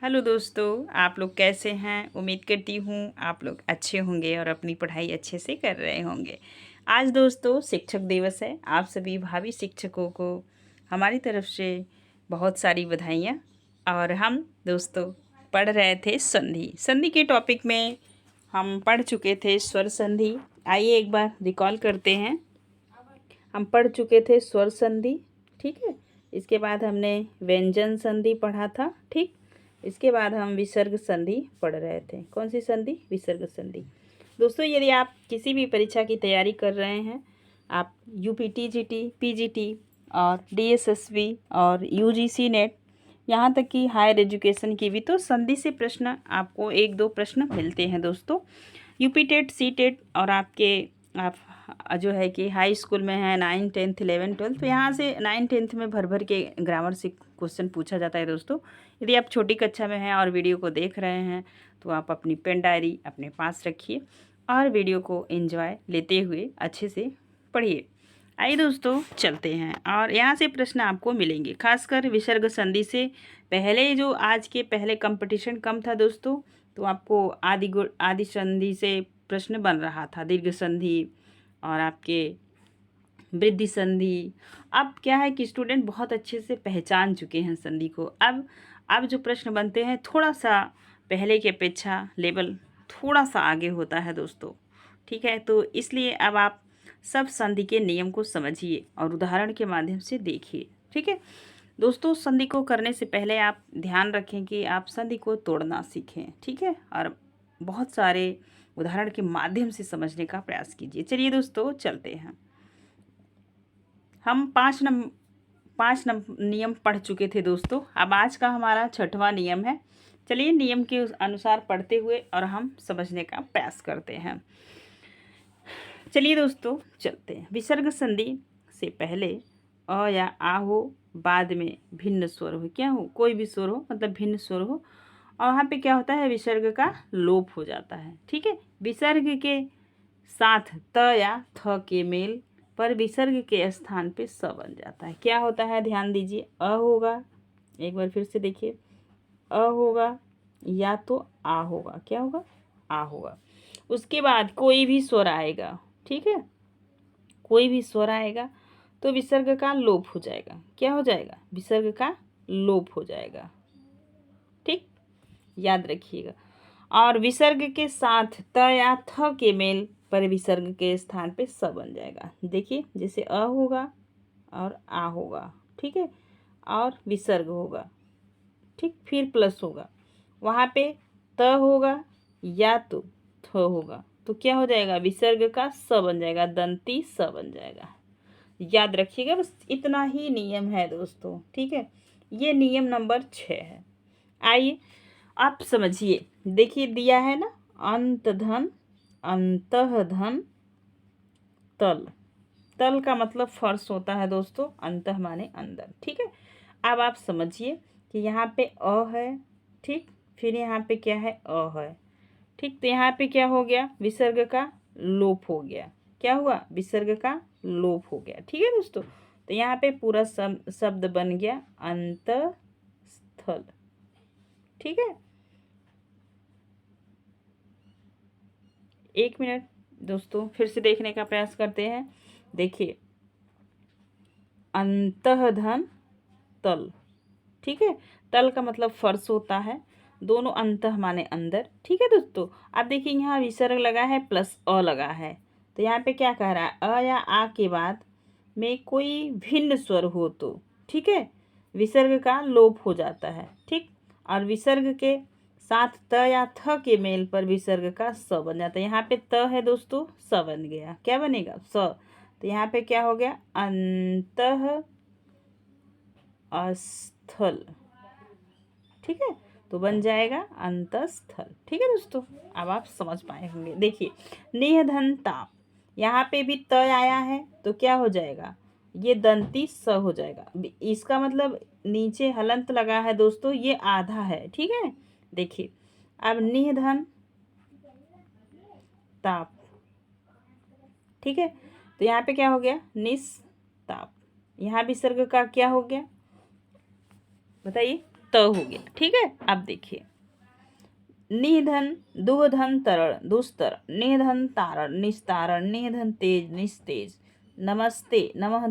Hello दोस्तों, आप लोग कैसे हैं? उम्मीद करती हूँ आप लोग अच्छे होंगे और अपनी पढ़ाई अच्छे से कर रहे होंगे। आज दोस्तों शिक्षक दिवस है। आप सभी भावी शिक्षकों को हमारी तरफ से बहुत सारी बधाइयाँ। और हम दोस्तों पढ़ रहे थे संधि संधि के टॉपिक में। हम पढ़ चुके थे स्वर संधि। आइए एक बार रिकॉल करते हैं। हम पढ़ चुके थे स्वर संधि, ठीक है। इसके बाद हमने व्यंजन संधि पढ़ा था, ठीक। इसके बाद हम विसर्ग संधि पढ़ रहे थे। कौन सी संधि? विसर्ग संधि। दोस्तों यदि आप किसी भी परीक्षा की तैयारी कर रहे हैं, आप यूपी टीजीटी, पीजीटी और डीएसएसबी और यूजीसी नेट, यहाँ तक कि हायर एजुकेशन की भी तो संधि से प्रश्न आपको एक दो प्रश्न मिलते हैं दोस्तों। यूपी टेट, सी टेट और आपके आप जो है कि हाई स्कूल में है 9, 10, 11, 12, तो यहाँ से 9, 10 में भर भर के ग्रामर से क्वेश्चन पूछा जाता है दोस्तों। यदि आप छोटी कक्षा में हैं और वीडियो को देख रहे हैं तो आप अपनी पेन डायरी अपने पास रखिए और वीडियो को एंजॉय लेते हुए अच्छे से पढ़िए। आइए दोस्तों चलते हैं और यहाँ से प्रश्न आपको मिलेंगे, खासकर विसर्ग संधि से पहले। जो आज के पहले कंपटीशन कम था दोस्तों, तो आपको आदि संधि से प्रश्न बन रहा था, दीर्घ संधि और आपके वृद्धि संधि। अब क्या है कि स्टूडेंट बहुत अच्छे से पहचान चुके हैं संधि को। अब जो प्रश्न बनते हैं थोड़ा सा पहले की अपेक्षा लेवल थोड़ा सा आगे होता है दोस्तों, ठीक है। तो इसलिए अब आप सब संधि के नियम को समझिए और उदाहरण के माध्यम से देखिए, ठीक है दोस्तों। संधि को करने से पहले आप ध्यान रखें कि आप संधि को तोड़ना सीखें, ठीक है, और बहुत सारे उदाहरण के माध्यम से समझने का प्रयास कीजिए। चलिए दोस्तों चलते हैं। हम पाँच नियम पढ़ चुके थे दोस्तों। अब आज का हमारा 6वां नियम है। चलिए नियम के अनुसार पढ़ते हुए और हम समझने का प्रयास करते हैं। चलिए दोस्तों चलते हैं। विसर्ग संधि से पहले अ या आ हो, बाद में भिन्न स्वर हो, क्या हो, कोई भी स्वर हो, मतलब भिन्न स्वर हो, और वहाँ पे क्या होता है, विसर्ग का लोप हो जाता है, ठीक है। विसर्ग के साथ त या थ के मेल पर विसर्ग के स्थान पे स बन जाता है। क्या होता है, ध्यान दीजिए। अ होगा, एक बार फिर से देखिए, अ होगा या तो आ होगा। क्या होगा? आ होगा। उसके बाद कोई भी स्वर आएगा, ठीक है, कोई भी स्वर आएगा तो विसर्ग का लोप हो जाएगा। क्या हो जाएगा? विसर्ग का लोप हो जाएगा, ठीक, याद रखिएगा। और विसर्ग के साथ त या थ के मेल पर विसर्ग के स्थान पे स बन जाएगा। देखिए, जैसे अ होगा और आ होगा, ठीक है, और विसर्ग होगा, ठीक, फिर प्लस होगा, वहाँ पे त होगा या तो थ होगा, तो क्या हो जाएगा, विसर्ग का स बन जाएगा, दंती स बन जाएगा। याद रखिएगा, बस इतना ही नियम है दोस्तों, ठीक है। ये नियम नंबर 6 है। आइए आप समझिए, देखिए दिया है ना, अंत धन, अंतः धन, तल। तल का मतलब फर्श होता है दोस्तों, अंतः माने अंदर, ठीक है। अब आप समझिए कि यहाँ पे अ है, ठीक, फिर यहाँ पे क्या है, अ है, ठीक। तो यहाँ पे क्या हो गया, विसर्ग का लोप हो गया। क्या हुआ? विसर्ग का लोप हो गया, ठीक है दोस्तों। तो यहाँ पे पूरा शब्द बन गया अंतस्थल, ठीक है। एक मिनट दोस्तों, फिर से देखने का प्रयास करते हैं। देखिए, अंतः धन तल, ठीक है। तल का मतलब फर्श होता है, दोनों अंतः माने अंदर, ठीक है दोस्तों। अब देखिए यहाँ विसर्ग लगा है प्लस अ लगा है, तो यहाँ पे क्या कह रहा है, अ या आ के बाद में कोई भिन्न स्वर हो तो, ठीक है, विसर्ग का लोप हो जाता है, ठीक। और विसर्ग के साथ त या थ के मेल पर विसर्ग का स बन जाता है। यहाँ पे त है दोस्तों, स बन गया। क्या बनेगा? स। तो यहाँ पे क्या हो गया, अंतः स्थल, ठीक है, तो बन जाएगा अंतस्थल, ठीक है दोस्तों। अब आप समझ पाए होंगे। देखिए, नेह धन ताप, यहाँ पे भी त आया है तो क्या हो जाएगा, ये दंती स हो जाएगा। इसका मतलब नीचे हलंत लगा है दोस्तों, ये आधा है, ठीक है। देखिए, अब निह धन ताप, ठीक है, तो यहाँ पे क्या हो गया, निस ताप। यहाँ विसर्ग का क्या हो गया, बताइए, त हो गया। ठीक है, अब देखिए निधन, दुधन, तरण, दुस्तर, निधन, तारण, निस्तारण, निधन, तेज, निस्तेज, नमस्ते, नमः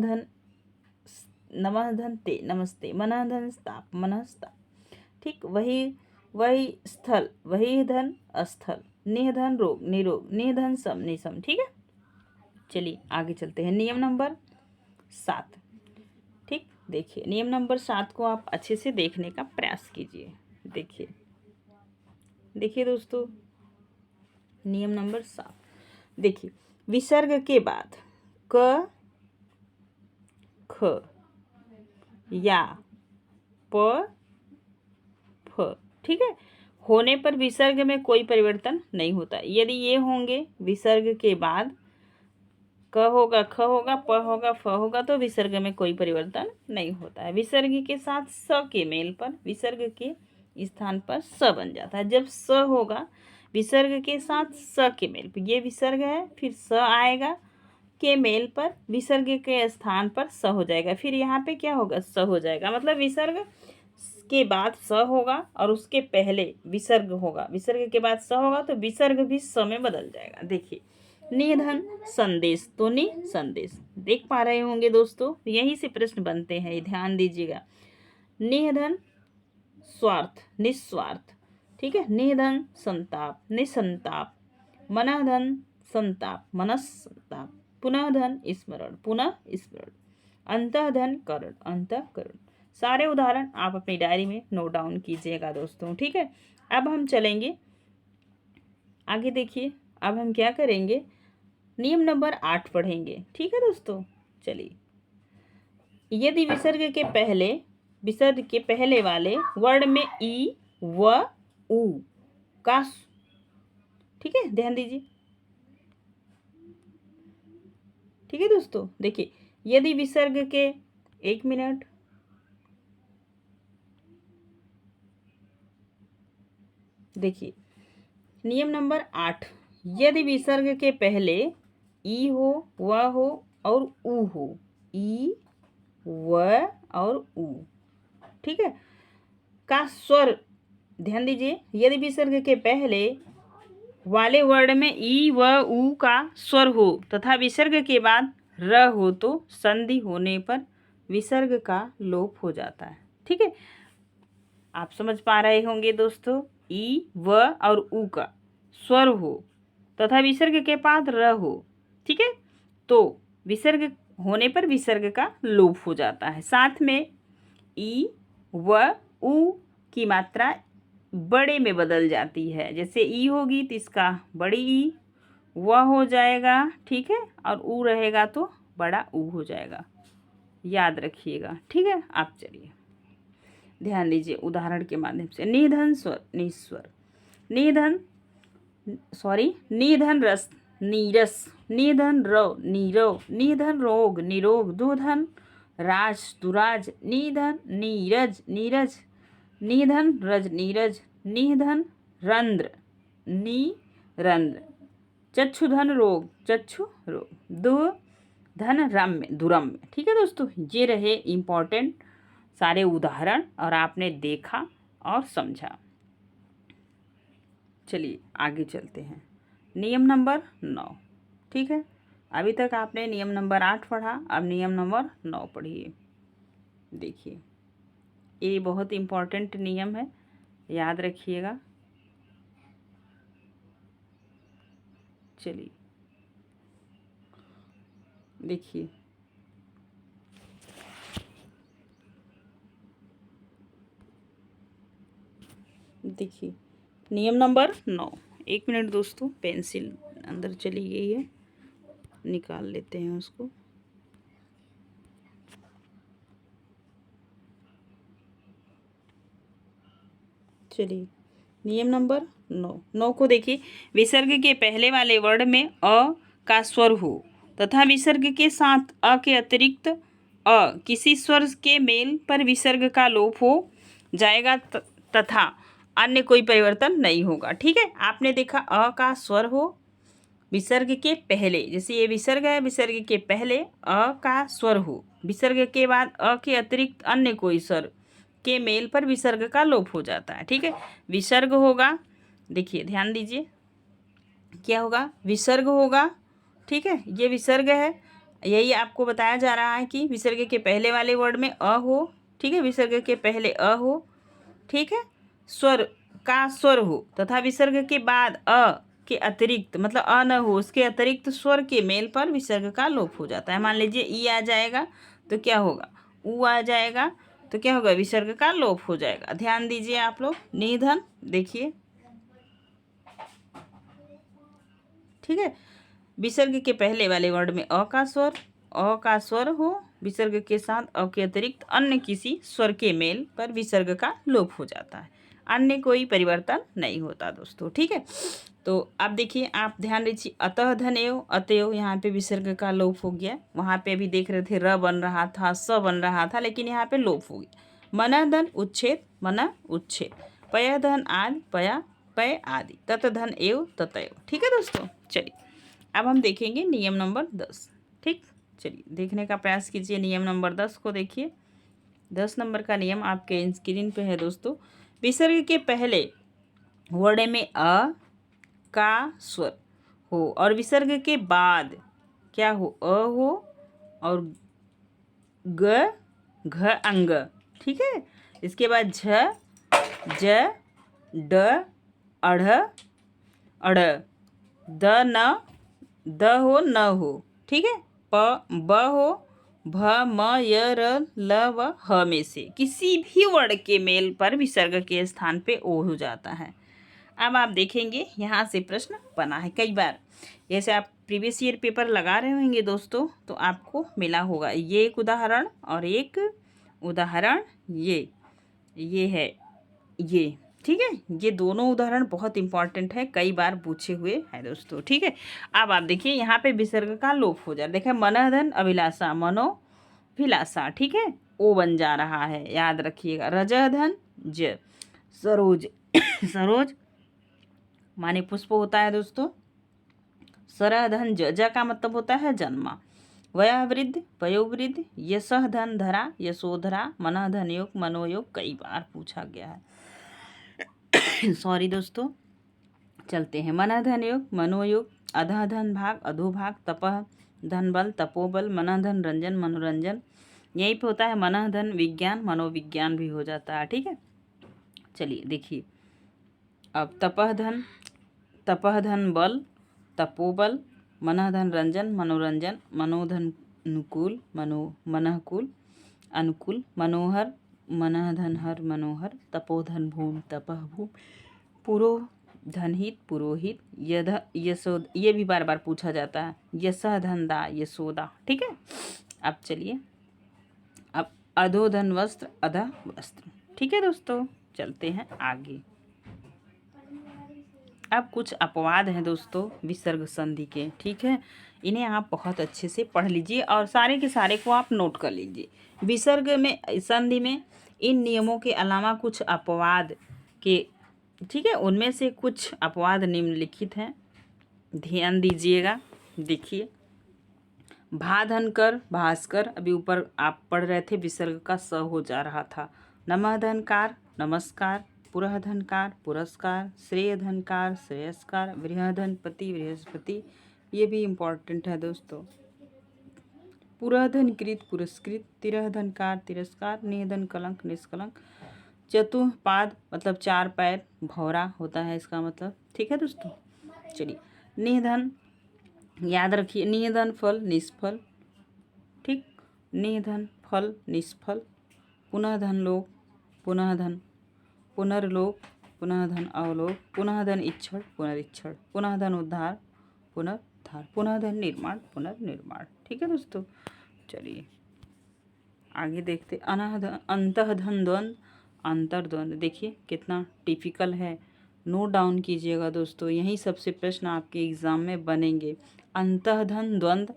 धन ते, नमस्ते, मनः धन स्ताप, मनः स्ताप। ठीक, वही वही स्थल, वही धन अस्थल, निधन रोग, निरोग, निधन सम, निसम। ठीक है, चलिए आगे चलते हैं। नियम नंबर 7। ठीक, देखिए नियम नंबर 7 को आप अच्छे से देखने का प्रयास कीजिए। देखिए देखिए दोस्तों, नियम नंबर 7 देखिए, विसर्ग के बाद क, ख या प, फ, ठीक है, होने पर विसर्ग में कोई परिवर्तन नहीं होता। यदि ये होंगे विसर्ग के बाद क होगा, ख होगा, प होगा, फ होगा तो विसर्ग में कोई परिवर्तन नहीं होता है। विसर्ग के साथ स के मेल पर विसर्ग के स्थान पर स बन जाता है। जब स होगा विसर्ग के साथ स के मेल पर, ये विसर्ग है, फिर स आएगा के मेल पर, विसर्ग के स्थान पर स हो जाएगा, फिर यहाँ पे क्या होगा, स हो जाएगा। मतलब विसर्ग के बाद स होगा और उसके पहले विसर्ग होगा, विसर्ग के बाद स होगा तो विसर्ग भी स में बदल जाएगा। देखिए निधन, संदेश, तो नि संदेश, देख पा रहे होंगे दोस्तों, यहीं से प्रश्न बनते हैं, ध्यान दीजिएगा। निधन स्वार्थ, निस्वार्थ। ठीक है, निधन संताप, निसंताप, मनधन संताप, मनस्संताप, पुनः धन स्मरण, पुनः स्मरण, अंतःधन करण, अंतःकरण। सारे उदाहरण आप अपनी डायरी में नोट डाउन कीजिएगा दोस्तों। ठीक है, अब हम चलेंगे आगे। देखिए अब हम क्या करेंगे, नियम नंबर 8 पढ़ेंगे। ठीक है दोस्तों, चलिए, यदि विसर्ग के पहले वाले वर्ण में ई व उ का, ठीक है ध्यान दीजिए। ठीक है दोस्तों, देखिए यदि विसर्ग के, एक मिनट, देखिए नियम नंबर 8, यदि विसर्ग के पहले ई हो, व हो और उ हो, ई व और उ, ठीक है, का स्वर, ध्यान दीजिए, यदि विसर्ग के पहले वाले वर्ण में ई व उ का स्वर हो तथा विसर्ग के बाद र हो तो संधि होने पर विसर्ग का लोप हो जाता है। ठीक है, आप समझ पा रहे होंगे दोस्तों, ई व और उ का स्वर हो तथा विसर्ग के बाद र हो, ठीक है, तो विसर्ग होने पर विसर्ग का लोप हो जाता है। साथ में ई व उ की मात्रा बड़े में बदल जाती है। जैसे ई होगी तो इसका बड़ी ई, व हो जाएगा, ठीक है, और उ रहेगा तो बड़ा उ हो जाएगा, याद रखिएगा। ठीक है, आप चलिए ध्यान दीजिए उदाहरण के माध्यम से। निधन स्वर, निस्वर, निधन निधन रस, नीरस, निधन रव, नीरव, निधन रोग, निरोग, दुधन राज, दुराज, निधन नीरज, नीरज, निधन रज, नीरज, निधन रंध्र, नीरंध्र, चक्षुधन रोग, चक्षु रोग, दुधन रम्य, दुरम्य। ठीक है दोस्तों, ये रहे इम्पोर्टेंट सारे उदाहरण और आपने देखा और समझा। चलिए आगे चलते हैं, नियम नंबर 9। ठीक है, अभी तक आपने नियम नंबर 8 पढ़ा, अब नियम नंबर 9 पढ़िए। देखिए ये बहुत इम्पोर्टेंट नियम है, याद रखिएगा। चलिए देखिए, देखिए नियम नंबर 9, एक मिनट दोस्तों, पेंसिल अंदर चली गई है, निकाल लेते हैं उसको। चलिए नियम नंबर 9 को देखिए, विसर्ग के पहले वाले वर्ण में अ का स्वर हो तथा विसर्ग के साथ अ के अतिरिक्त किसी स्वर के मेल पर विसर्ग का लोप हो जाएगा तथा अन्य कोई परिवर्तन नहीं होगा। ठीक है, आपने देखा अ का स्वर हो विसर्ग के पहले, जैसे ये विसर्ग है, विसर्ग के पहले अ का स्वर हो, विसर्ग के बाद अ के अतिरिक्त अन्य कोई स्वर के मेल पर विसर्ग का लोप हो जाता है। ठीक है, विसर्ग होगा, देखिए ध्यान दीजिए, क्या होगा, विसर्ग होगा। ठीक है, ये विसर्ग है, यही आपको बताया जा रहा है कि विसर्ग के पहले वाले वर्ड में अ हो। ठीक है, विसर्ग के पहले अ हो। ठीक है, स्वर का स्वर हो तथा विसर्ग के बाद अ के अतिरिक्त, मतलब अ न हो, उसके अतिरिक्त स्वर के मेल पर विसर्ग का लोप हो जाता है। मान लीजिए ई आ जाएगा तो क्या होगा, ऊ आ जाएगा तो क्या होगा, विसर्ग का लोप हो जाएगा। ध्यान दीजिए आप लोग, निधन देखिए। ठीक है, विसर्ग के पहले वाले वर्ड में अ का स्वर हो, विसर्ग के साथ अ के अतिरिक्त अन्य किसी स्वर के मेल पर विसर्ग का लोप हो जाता है, अन्य कोई परिवर्तन नहीं होता दोस्तों। ठीक है, तो अब देखिए, आप ध्यान दीजिए, अतः धन एव अतएव, यहाँ पे विसर्ग का लोप हो गया। वहाँ पे अभी देख रहे थे र बन रहा था, स बन रहा था, लेकिन यहाँ पे लोप हो गया। मन धन उच्छेद, मन उच्छेद, पय धन आदि, पया पय आदि, तत धन एव ततएव। ठीक है दोस्तों, चलिए अब हम देखेंगे नियम नंबर 10। ठीक, चलिए देखने का प्रयास कीजिए। नियम नंबर 10 को देखिए। 10 नंबर का नियम आपके स्क्रीन पे है दोस्तों। विसर्ग के पहले वर्ड में अ का स्वर हो और विसर्ग के बाद क्या हो, अ हो और ग घ अंग। ठीक है, इसके बाद झ ज ड अढ़ अढ़, द न द हो न हो। ठीक है, प ब हो, भ म य र ल व ह में से किसी भी वर्ड के मेल पर विसर्ग के स्थान पे ओ हो जाता है। अब आप देखेंगे यहाँ से प्रश्न बना है कई बार, जैसे आप प्रीवियस ईयर पेपर लगा रहे होंगे दोस्तों, तो आपको मिला होगा ये एक उदाहरण और एक उदाहरण ये है ये। ठीक है, ये दोनों उदाहरण बहुत इंपॉर्टेंट है, कई बार पूछे हुए हैं दोस्तों। ठीक है, अब आप देखिए यहाँ पे विसर्ग का लोप हो जा रहा है। देखिए, मनोधन अभिलाषा, मनोभिलाषा। ठीक है, ओ बन जा रहा है, याद रखिएगा। रजधन ज, सरोज सरोज माने पुष्प होता है दोस्तों। सरधन ज का मतलब होता है जन्मा। वयोवृद्ध पयोवृद्ध, यशः धन धरा, यशोधरा, मन धन योग, मनोयोग कई बार पूछा गया है। सॉरी दोस्तों, चलते हैं। मन धन योग, मनोयोग, अधः धन भाग, अधोभाग, तपः धन बल, तपोबल, मन धन रंजन, मनोरंजन। यहीं पे होता है मन धन विज्ञान, मनोविज्ञान भी हो जाता है। ठीक है, चलिए देखिए, अब तपः धन बल, तपोबल, मन धन रंजन, मनोरंजन, मनोधन अनुकूल, मनःकूल अनुकूल, मनोहर, मन धन हर मनोहर, तपोधन भूम, तपः भूम, पुरो धन हित, पुरोहित, यशोद, ये भी बार बार पूछा जाता है। यशः धन दा, यशोदा। ठीक है, अब चलिए, अब अधोधन वस्त्र, अधा वस्त्र। ठीक है दोस्तों, चलते हैं आगे। अब कुछ अपवाद हैं दोस्तों विसर्ग संधि के। ठीक है, इन्हें आप बहुत अच्छे से पढ़ लीजिए और सारे के सारे को आप नोट कर लीजिए। विसर्ग में, संधि में इन नियमों के अलावा कुछ अपवाद के, ठीक है, उनमें से कुछ अपवाद निम्नलिखित हैं, ध्यान दीजिएगा। देखिए, भाधनकर, भास्कर, अभी ऊपर आप पढ़ रहे थे विसर्ग का स हो जा रहा था। नमःधनकार, नमस्कार, पुरःधनकार, पुरस्कार, श्रेयधनकार, श्रेयस्कार, बृहधनपति, बृहस्पति, ये भी इम्पॉर्टेंट है दोस्तों। पुरःधनकृत, पुरस्कृत, तिरःधनकार, तिरस्कार, निधन कलंक, निष्कलंक, चतुःपाद मतलब चार पैर, भौरा होता है इसका मतलब। ठीक है दोस्तों, चलिए, निधन याद रखिए, निधन फल निष्फल। ठीक, निधन फल निष्फल, पुनः धन लोक, पुनः धन पुनर्लोक, पुनः धन अवलोक, पुनः धन इच्छड़, पुनरिच्छड़, पुनः धन उद्धार, पुनरुद्धार, पुनः धन निर्माण, पुनर्निर्माण। ठीक है दोस्तों, चलिए आगे देखते। अंतःधन द्वंद्व, अंतर्द्वंद्व, देखिए कितना टिपिकल है, नोट डाउन कीजिएगा दोस्तों, यही सबसे प्रश्न आपके एग्जाम में बनेंगे। अंतःधन द्वंद्व,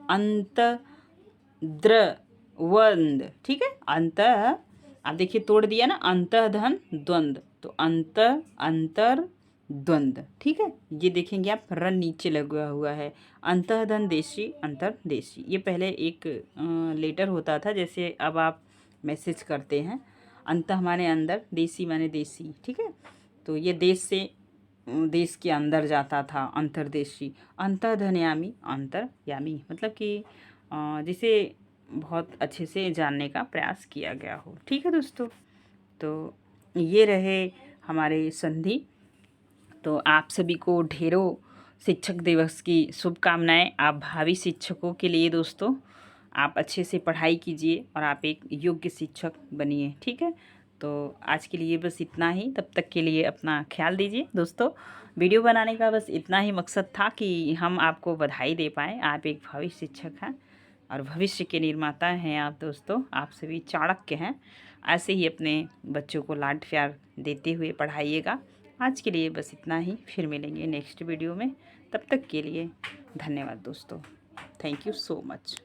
अंतर्द्वंद्व। ठीक है, अंतः, आप देखिए तोड़ दिया ना, अंतःधन द्वंद्व, तो अंतर द्वंद्व। ठीक है, ये देखेंगे आप, रन नीचे लगा हुआ है। अंतःधन देशी, अंतर्देशी, ये पहले एक लेटर होता था, जैसे अब आप मैसेज करते हैं। अंतः माने अंदर, देशी माने देसी, ठीक है। तो ये देश से देश के अंदर जाता था, अंतर्देशी। अंतर्धनयामी, अंतर्यामी मतलब कि जिसे बहुत अच्छे से जानने का प्रयास किया गया हो, ठीक है दोस्तों। तो ये रहे हमारे संधि। तो आप सभी को ढेरों शिक्षक दिवस की शुभकामनाएं। आप भावी शिक्षकों के लिए दोस्तों, आप अच्छे से पढ़ाई कीजिए और आप एक योग्य शिक्षक बनिए, ठीक है। तो आज के लिए बस इतना ही। तब तक के लिए अपना ख्याल दीजिए दोस्तों। वीडियो बनाने का बस इतना ही मकसद था कि हम आपको बधाई दे पाएँ। आप एक भावी शिक्षक हैं और भविष्य के निर्माता हैं आप दोस्तों। आप सभी चाणक्य हैं। ऐसे ही अपने बच्चों को लाड प्यार देते हुए पढ़ाइएगा। आज के लिए बस इतना ही। फिर मिलेंगे नेक्स्ट वीडियो में। तब तक के लिए धन्यवाद दोस्तों। Thank you so much.